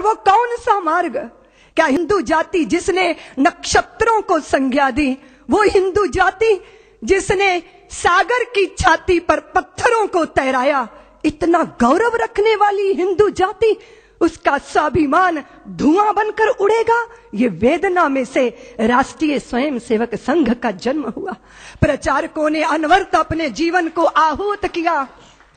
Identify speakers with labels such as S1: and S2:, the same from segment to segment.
S1: वो कौन सा मार्ग? क्या हिंदू जाति जिसने नक्षत्रों को संज्ञा दी, वो हिंदू जाति जिसने सागर की छाती पर पत्थरों को तैराया, इतना गौरव रखने वाली हिंदू जाति, उसका स्वाभिमान धुआं बनकर उड़ेगा? ये वेदना में से राष्ट्रीय स्वयंसेवक संघ का जन्म हुआ। प्रचारकों ने अनवरत अपने जीवन को आहूत किया।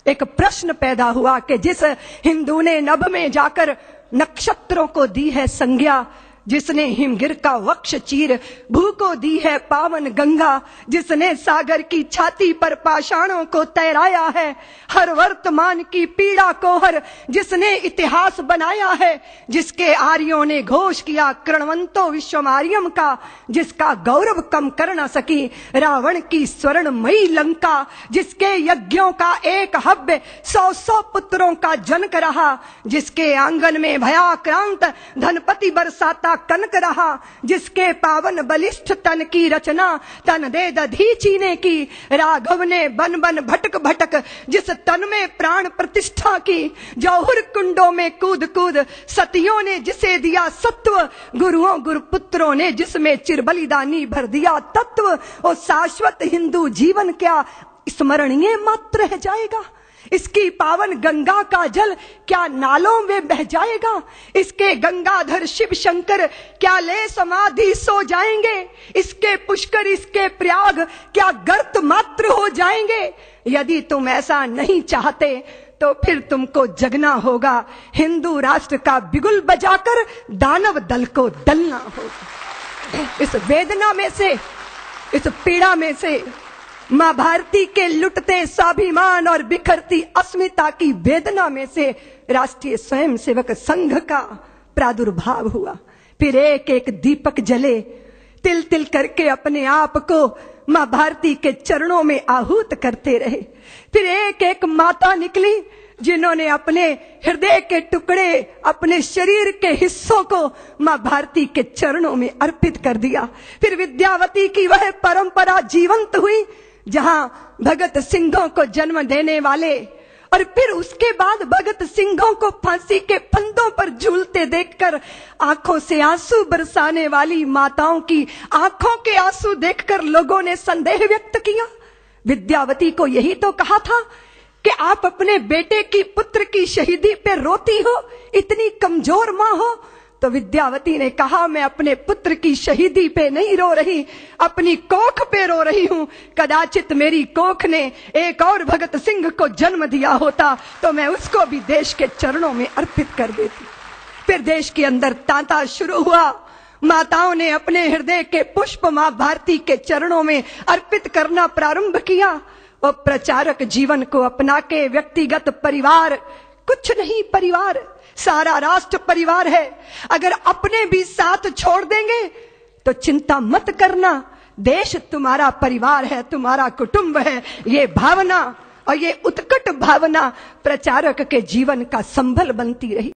S1: एक प्रश्न पैदा हुआ कि जिस हिंदू ने नभ में जाकर नक्षत्रों को दी है संज्ञा, जिसने हिमगिर का वक्ष चीर भू को दी है पावन गंगा, जिसने सागर की छाती पर पाषाणों को तैराया है, हर वर्तमान की पीड़ा को हर जिसने इतिहास बनाया है, जिसके आर्यों ने घोष किया कृणवंतो विश्वमार्यम का, जिसका गौरव कम कर न सकी रावण की स्वर्णमयी लंका, जिसके यज्ञों का एक हव्य 100 पुत्रों का जनक रहा, जिसके आंगन में भयाक्रांत धनपति बरसाता कनक रहा, जिसके पावन बलिष्ठ तन की रचना तन दे दधीची ने की, राघव ने बन बन भटक भटक जिस तन में प्राण प्रतिष्ठा की, जौहर कुंडों में कूद कूद सतियों ने जिसे दिया सत्व, गुरुओं गुरुपुत्रों ने जिसमें चिरबलिदानी भर दिया तत्व, और शाश्वत हिंदू जीवन क्या स्मरणीय मात्र रह जाएगा? इसकी पावन गंगा का जल क्या नालों में बह जाएगा? इसके गंगाधर शिव शंकर क्या ले समाधि सो जाएंगे? इसके पुष्कर इसके प्रयाग क्या गर्त मात्र हो जाएंगे? यदि तुम ऐसा नहीं चाहते तो फिर तुमको जगना होगा, हिंदू राष्ट्र का बिगुल बजाकर दानव दल को दलना होगा। इस वेदना में से, इस पीड़ा में से, मां भारती के लुटते स्वाभिमान और बिखरती अस्मिता की वेदना में से राष्ट्रीय स्वयंसेवक संघ का प्रादुर्भाव हुआ। फिर एक एक दीपक जले, तिल तिल करके अपने आप को मां भारती के चरणों में आहूत करते रहे। फिर एक एक माता निकली जिन्होंने अपने हृदय के टुकड़े, अपने शरीर के हिस्सों को मां भारती के चरणों में अर्पित कर दिया। फिर विद्यावती की वह परंपरा जीवंत हुई जहां भगत सिंहों को जन्म देने वाले, और फिर उसके बाद भगत सिंहों को फांसी के फंदों पर झूलते देखकर आंखों से आंसू बरसाने वाली माताओं की आंखों के आंसू देखकर लोगों ने संदेह व्यक्त किया। विद्यावती को यही तो कहा था कि आप अपने बेटे की, पुत्र की शहीदी पे रोती हो, इतनी कमजोर मां हो। तो विद्यावती ने कहा, मैं अपने पुत्र की शहीदी पे नहीं रो रही, अपनी कोख पे रो रही हूं। कदाचित मेरी कोख ने एक और भगत सिंह को जन्म दिया होता तो मैं उसको भी देश के चरणों में अर्पित कर देती। फिर देश के अंदर तांता शुरू हुआ। माताओं ने अपने हृदय के पुष्प मां भारती के चरणों में अर्पित करना प्रारंभ किया। और प्रचारक जीवन को अपना के व्यक्तिगत परिवार कुछ नहीं, परिवार सारा राष्ट्र परिवार है। अगर अपने भी साथ छोड़ देंगे तो चिंता मत करना, देश तुम्हारा परिवार है, तुम्हारा कुटुंब है। ये भावना और ये उत्कट भावना प्रचारक के जीवन का संबल बनती रही।